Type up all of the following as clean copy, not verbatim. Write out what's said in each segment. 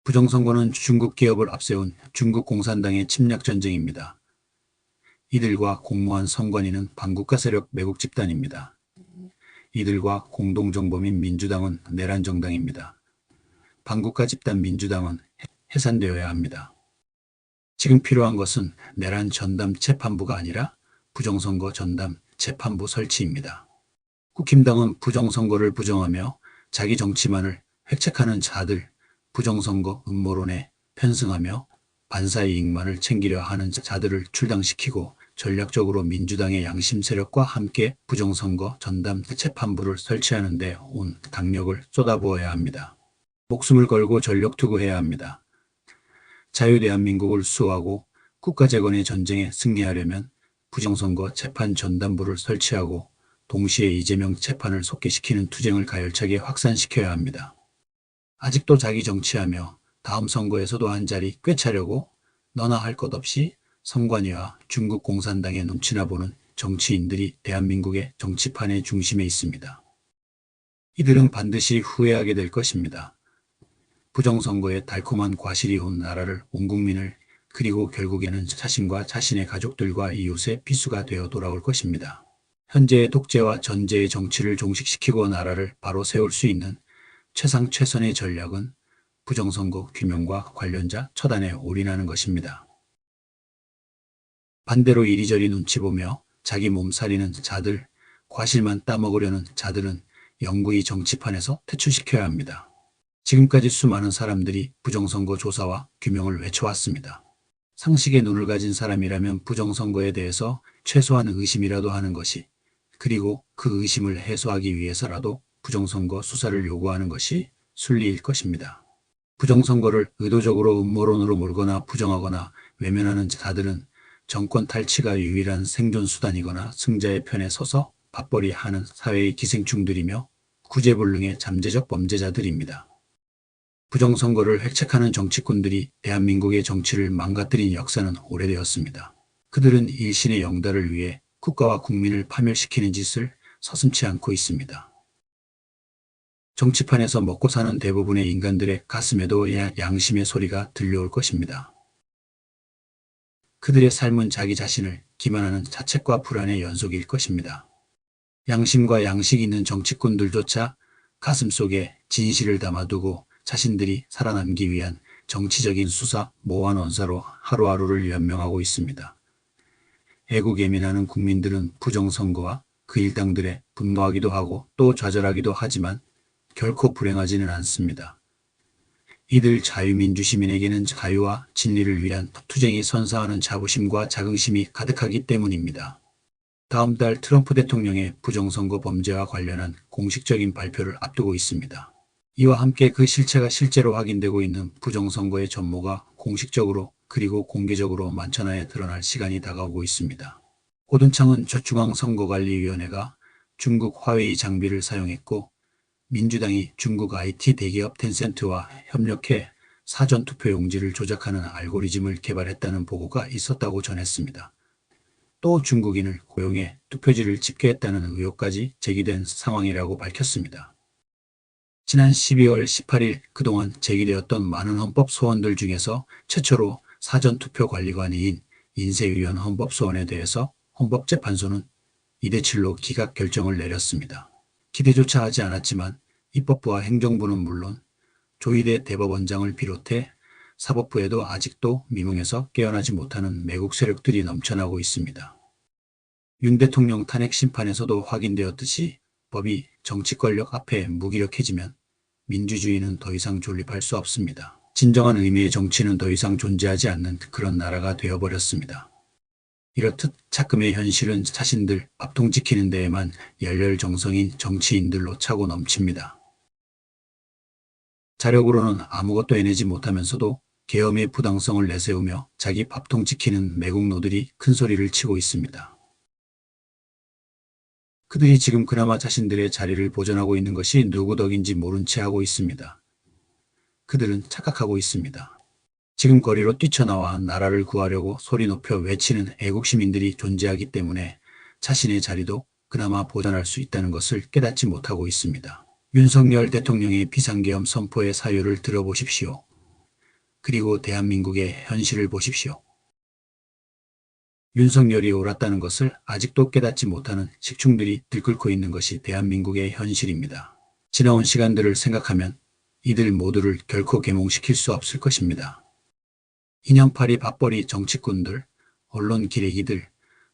부정선거는 중국 기업을 앞세운 중국 공산당의 침략 전쟁입니다. 이들과 공모한 선관위는 반국가 세력 매국 집단입니다. 이들과 공동정범인 민주당은 내란 정당입니다. 반국가 집단 민주당은 해산되어야 합니다. 지금 필요한 것은 내란 전담 재판부가 아니라 부정선거 전담 재판부 설치입니다. 국힘당은 부정선거를 부정하며 자기 정치만을 획책하는 자들, 부정선거 음모론에 편승하며 반사의 이익만을 챙기려 하는 자들을 출당시키고 전략적으로 민주당의 양심 세력과 함께 부정선거 전담 재판부를 설치하는 데 온 당력을 쏟아부어야 합니다. 목숨을 걸고 전력 투구해야 합니다. 자유대한민국을 수호하고 국가재건의 전쟁에 승리하려면 부정선거 재판 전담부를 설치하고 동시에 이재명 재판을 속개시키는 투쟁을 가열차게 확산시켜야 합니다. 아직도 자기 정치하며 다음 선거에서도 한 자리 꿰차려고 너나 할 것 없이 선관위와 중국 공산당의 눈치나 보는 정치인들이 대한민국의 정치판의 중심에 있습니다. 이들은 반드시 후회하게 될 것입니다. 부정선거에 달콤한 과실이 온 나라를, 온 국민을, 그리고 결국에는 자신과 자신의 가족들과 이웃의 피수가 되어 돌아올 것입니다. 현재의 독재와 전제의 정치를 종식시키고 나라를 바로 세울 수 있는 최상최선의 전략은 부정선거 규명과 관련자 처단에 올인하는 것입니다. 반대로 이리저리 눈치 보며 자기 몸살리는 자들, 과실만 따먹으려는 자들은 영구히 정치판에서 퇴출시켜야 합니다. 지금까지 수많은 사람들이 부정선거 조사와 규명을 외쳐왔습니다. 상식의 눈을 가진 사람이라면 부정선거에 대해서 최소한 의심이라도 하는 것이, 그리고 그 의심을 해소하기 위해서라도 부정선거 수사를 요구하는 것이 순리일 것입니다. 부정선거를 의도적으로 음모론으로 몰거나 부정하거나 외면하는 자들은 정권 탈취가 유일한 생존수단이거나 승자의 편에 서서 밥벌이 하는 사회의 기생충들이며 구제불능의 잠재적 범죄자들입니다. 부정선거를 획책하는 정치꾼들이 대한민국의 정치를 망가뜨린 역사는 오래되었습니다. 그들은 일신의 영달을 위해 국가와 국민을 파멸시키는 짓을 서슴지 않고 있습니다. 정치판에서 먹고 사는 대부분의 인간들의 가슴에도 양심의 소리가 들려올 것입니다. 그들의 삶은 자기 자신을 기만하는 자책과 불안의 연속일 것입니다. 양심과 양식 있는 정치꾼들조차 가슴속에 진실을 담아두고 자신들이 살아남기 위한 정치적인 수사 모한 언사로 하루하루를 연명하고 있습니다. 애국예민하는 국민들은 부정선거와 그 일당들에 분노하기도 하고 또 좌절하기도 하지만 결코 불행하지는 않습니다. 이들 자유민주시민에게는 자유와 진리를 위한 투쟁이 선사하는 자부심과 자긍심이 가득하기 때문입니다. 다음 달 트럼프 대통령의 부정선거 범죄와 관련한 공식적인 발표를 앞두고 있습니다. 이와 함께 그 실체가 실제로 확인되고 있는 부정선거의 전모가 공식적으로 그리고 공개적으로 만천하에 드러날 시간이 다가오고 있습니다. 고든창은 저중앙선거관리위원회가 중국 화웨이 장비를 사용했고 민주당이 중국 IT 대기업 텐센트와 협력해 사전투표 용지를 조작하는 알고리즘을 개발했다는 보고가 있었다고 전했습니다. 또 중국인을 고용해 투표지를 집계했다는 의혹까지 제기된 상황이라고 밝혔습니다. 지난 12월 18일 그동안 제기되었던 많은 헌법 소원들 중에서 최초로 사전투표관리관이인 인쇄위원 헌법소원에 대해서 헌법재판소는 2대7로 기각 결정을 내렸습니다. 기대조차 하지 않았지만 입법부와 행정부는 물론 조희대 대법원장을 비롯해 사법부에도 아직도 미궁에서 깨어나지 못하는 매국 세력들이 넘쳐나고 있습니다. 윤 대통령 탄핵 심판에서도 확인되었듯이 법이 정치 권력 앞에 무기력해지면 민주주의는 더 이상 존립할 수 없습니다. 진정한 의미의 정치는 더 이상 존재하지 않는 그런 나라가 되어버렸습니다. 이렇듯 차금의 현실은 자신들 밥통 지키는 데에만 열렬정성인 정치인들로 차고 넘칩니다. 자력으로는 아무것도 해내지 못하면서도 계엄의 부당성을 내세우며 자기 밥통 지키는 매국노들이 큰 소리를 치고 있습니다. 그들이 지금 그나마 자신들의 자리를 보존하고 있는 것이 누구 덕인지 모른 채 하고 있습니다. 그들은 착각하고 있습니다. 지금 거리로 뛰쳐나와 나라를 구하려고 소리 높여 외치는 애국시민들이 존재하기 때문에 자신의 자리도 그나마 보존할 수 있다는 것을 깨닫지 못하고 있습니다. 윤석열 대통령의 비상계엄 선포의 사유를 들어보십시오. 그리고 대한민국의 현실을 보십시오. 윤석열이 옳았다는 것을 아직도 깨닫지 못하는 식충들이 들끓고 있는 것이 대한민국의 현실입니다. 지나온 시간들을 생각하면 이들 모두를 결코 계몽시킬 수 없을 것입니다. 인형팔이 밥벌이 정치꾼들, 언론 기레기들,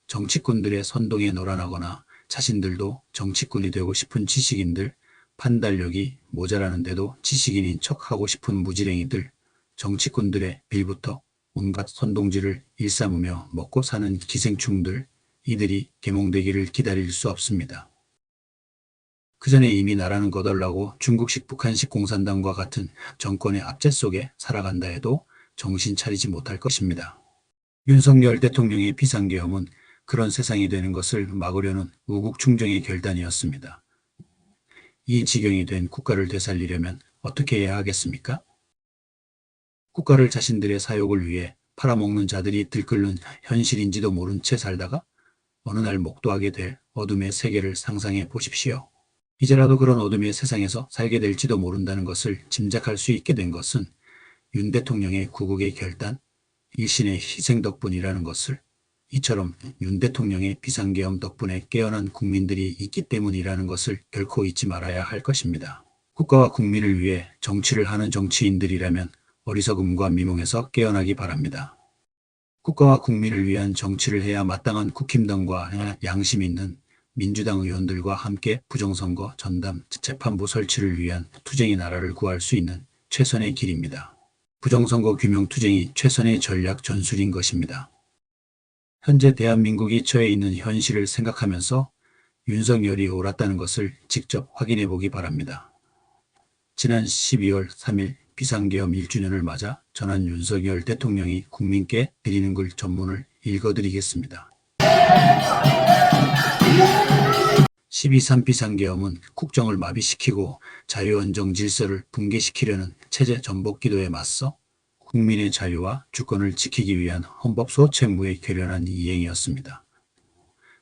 정치꾼들의 선동에 놀아나거나 자신들도 정치꾼이 되고 싶은 지식인들, 판단력이 모자라는데도 지식인인 척하고 싶은 무지랭이들, 정치꾼들의 빌부터 온갖 선동질을 일삼으며 먹고 사는 기생충들, 이들이 계몽되기를 기다릴 수 없습니다. 그 전에 이미 나라는 거덜나고 중국식 북한식 공산당과 같은 정권의 압제 속에 살아간다 해도 정신 차리지 못할 것입니다. 윤석열 대통령의 비상계엄은 그런 세상이 되는 것을 막으려는 우국충정의 결단이었습니다. 이 지경이 된 국가를 되살리려면 어떻게 해야 하겠습니까? 국가를 자신들의 사욕을 위해 팔아먹는 자들이 들끓는 현실인지도 모른 채 살다가 어느 날 목도하게 될 어둠의 세계를 상상해 보십시오. 이제라도 그런 어둠의 세상에서 살게 될지도 모른다는 것을 짐작할 수 있게 된 것은 윤 대통령의 구국의 결단, 일신의 희생 덕분이라는 것을, 이처럼 윤 대통령의 비상계엄 덕분에 깨어난 국민들이 있기 때문이라는 것을 결코 잊지 말아야 할 것입니다. 국가와 국민을 위해 정치를 하는 정치인들이라면 어리석음과 미몽에서 깨어나기 바랍니다. 국가와 국민을 위한 정치를 해야 마땅한 국힘당과 양심 있는 민주당 의원들과 함께 부정선거 전담 재판부 설치를 위한 투쟁이 나라를 구할 수 있는 최선의 길입니다. 부정선거 규명 투쟁이 최선의 전략 전술인 것입니다. 현재 대한민국이 처해 있는 현실을 생각하면서 윤석열이 옳았다는 것을 직접 확인해 보기 바랍니다. 지난 12월 3일 비상계엄 1주년을 맞아 전한 윤석열 대통령이 국민께 드리는 글 전문을 읽어드리겠습니다. 12.3 비상계엄은 국정을 마비시키고 자유언정 질서를 붕괴시키려는 체제 전복 기도에 맞서 국민의 자유와 주권을 지키기 위한 헌법 소책무에 결연한 이행이었습니다.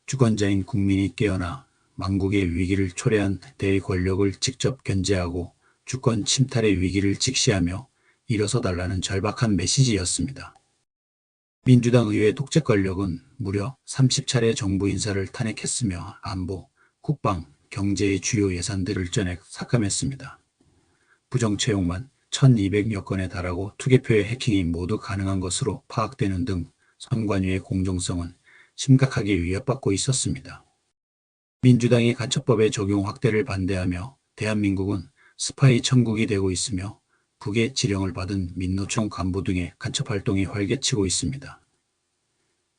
주권자인 국민이 깨어나 망국의 위기를 초래한 대권력을 직접 견제하고 주권 침탈의 위기를 직시하며 일어서달라는 절박한 메시지였습니다. 민주당 의회 독재 권력은 무려 30차례 정부 인사를 탄핵했으며 안보, 국방, 경제의 주요 예산들을 전액 삭감했습니다. 부정채용만 1200여 건에 달하고 투개표의 해킹이 모두 가능한 것으로 파악되는 등 선관위의 공정성은 심각하게 위협받고 있었습니다. 민주당이 간첩법의 적용 확대를 반대하며 대한민국은 스파이 천국이 되고 있으며 북의 지령을 받은 민노총 간부 등의 간첩활동이 활개치고 있습니다.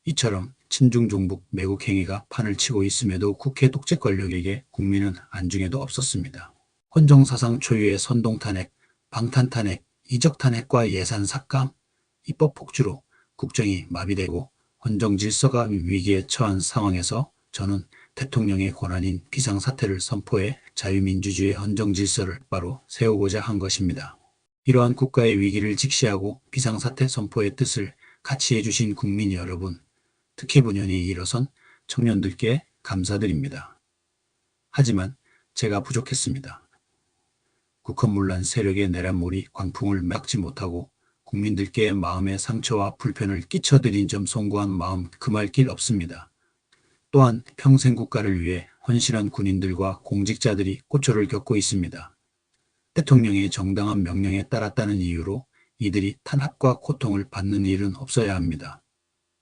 이처럼 친중종북 매국 행위가 판을 치고 있음에도 국회 독재 권력에게 국민은 안중에도 없었습니다. 헌정사상 초유의 선동탄핵, 방탄탄핵, 이적탄핵과 예산 삭감, 입법 폭주로 국정이 마비되고 헌정질서가 위기에 처한 상황에서 저는 대통령의 권한인 비상사태를 선포해 자유민주주의 헌정질서를 바로 세우고자 한 것입니다. 이러한 국가의 위기를 직시하고 비상사태 선포의 뜻을 같이 해주신 국민 여러분, 특히 분연히 일어선 청년들께 감사드립니다. 하지만 제가 부족했습니다. 국헌문란 세력의 내란몰이 광풍을 막지 못하고 국민들께 마음의 상처와 불편을 끼쳐드린 점 송구한 마음 금할 길 없습니다. 또한 평생 국가를 위해 헌신한 군인들과 공직자들이 고초를 겪고 있습니다. 대통령의 정당한 명령에 따랐다는 이유로 이들이 탄압과 고통을 받는 일은 없어야 합니다.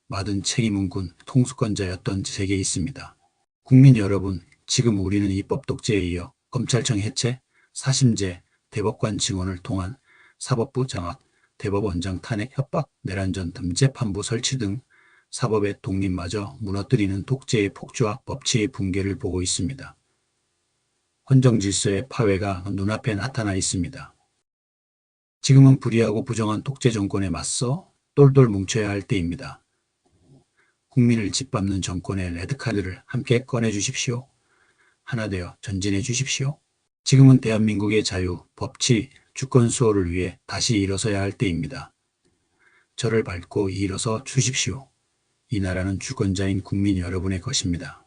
받은 책임은 군 통수권자였던 제게 있습니다. 국민 여러분, 지금 우리는 입법 독재에 이어 검찰청 해체, 사심제, 대법관 증언을 통한 사법부 장악, 대법원장 탄핵 협박, 내란전 등 재판부 설치 등 사법의 독립마저 무너뜨리는 독재의 폭주와 법치의 붕괴를 보고 있습니다. 헌정질서의 파괴가 눈앞에 나타나 있습니다. 지금은 불의하고 부정한 독재 정권에 맞서 똘똘 뭉쳐야 할 때입니다. 국민을 짓밟는 정권의 레드카드를 함께 꺼내주십시오. 하나 되어 전진해 주십시오. 지금은 대한민국의 자유, 법치, 주권 수호를 위해 다시 일어서야 할 때입니다. 저를 밟고 일어서 주십시오. 이 나라는 주권자인 국민 여러분의 것입니다.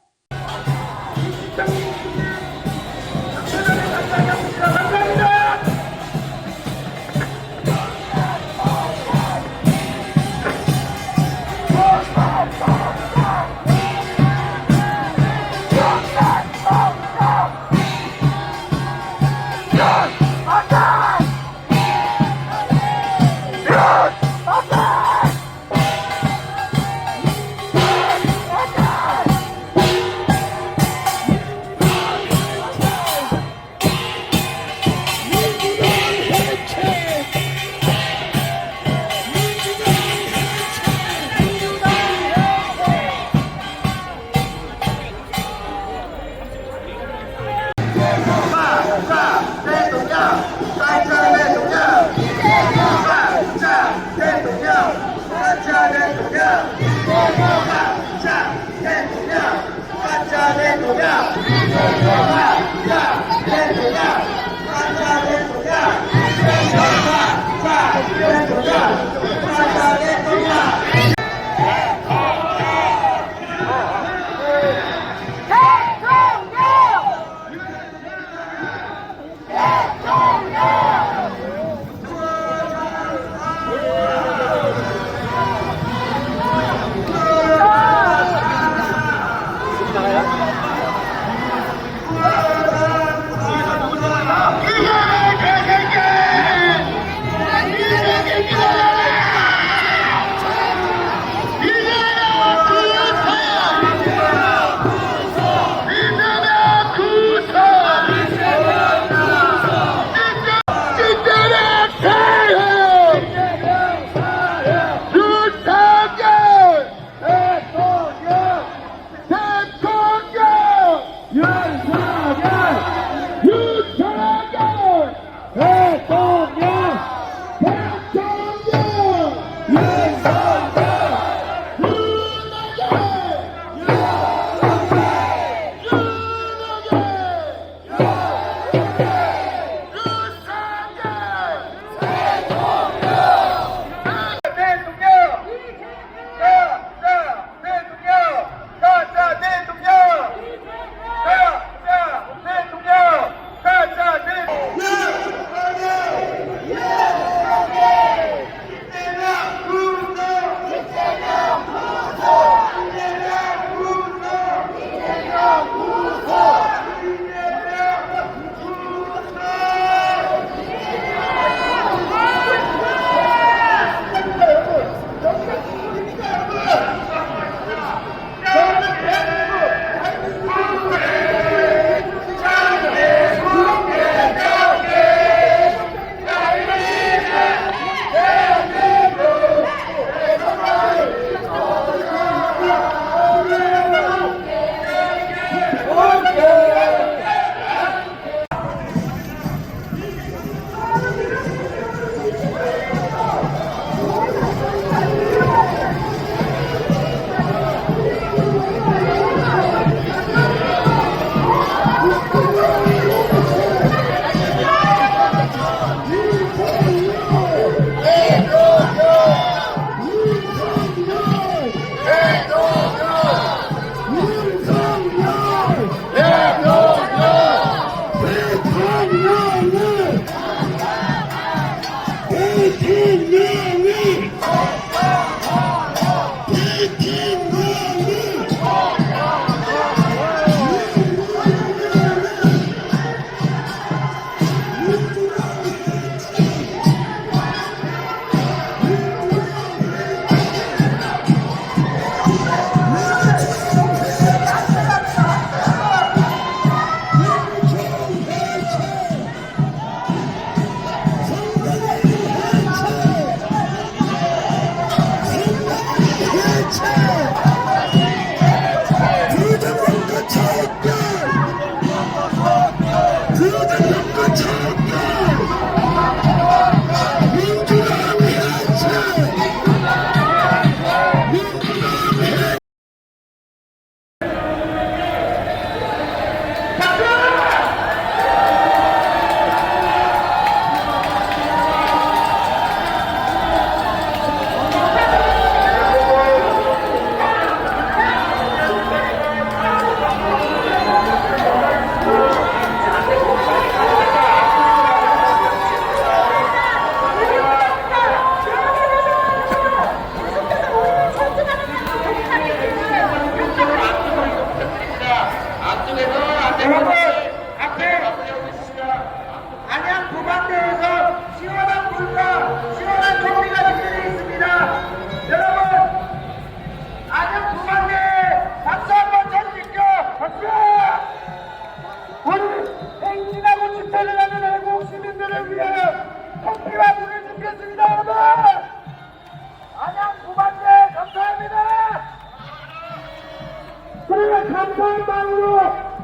감사한 마음으로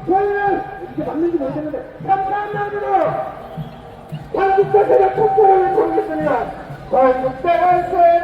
저희는 이게 맞는지 모르겠는데 감사한 마음으로 한국대 세력 촉구를 청했습니다. 한국대 만세!